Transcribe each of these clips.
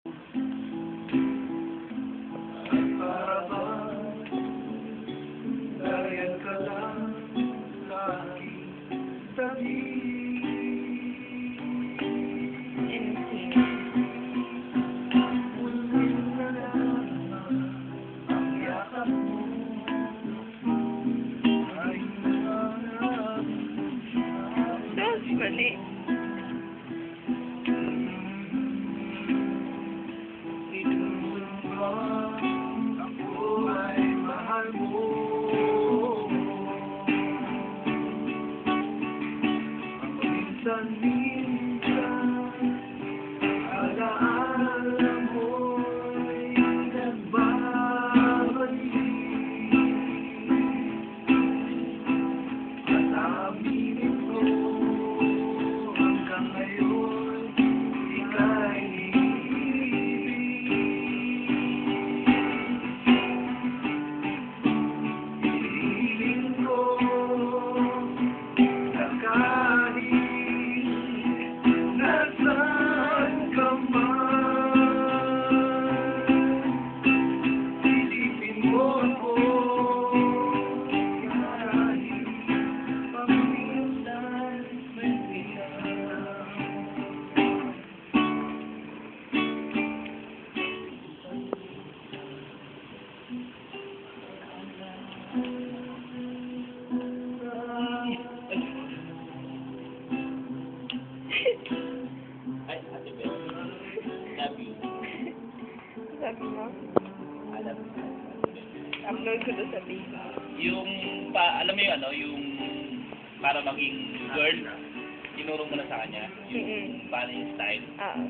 Para bang dayan ka lang sa aking tabi. Ulmin na naman ang yakap mo ay nanganap. That's funny. Ako ay mahal mo. Minsan-minsan alaala mo'y nagbabalik. At aminin ko hanggang ngayon ika'y hiling ko na kahit nasaan ka man, isipin mo ako kahit paminsan may bilang. Ay, Ate Beth. Love you. Sabi mo, I love you. upload ko to sa baby. Yung, alam mo yung ano, yung para maging girl, tinuro mo na sa kanya, yung paano yung style. Oo.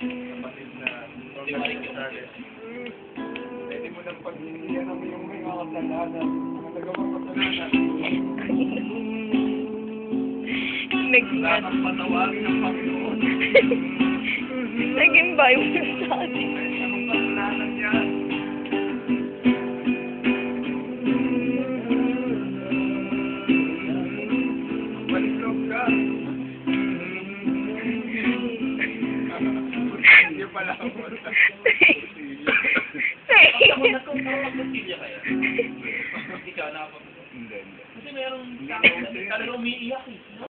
Kapatid na Di ba rin yung pwede mo nang pag-iiyan mo yung mga kasalanan. Nagawang kasalanan. Wala kang patawagin ng Panginoon. Naging Bible study. Anong kasalanan yan? Balikom ka. Hindi pala ako. Ako nakapagpasilya kayo. Ikaw nakapag... Hindi. Kasi merong tao na talagang umiiyak eh. No?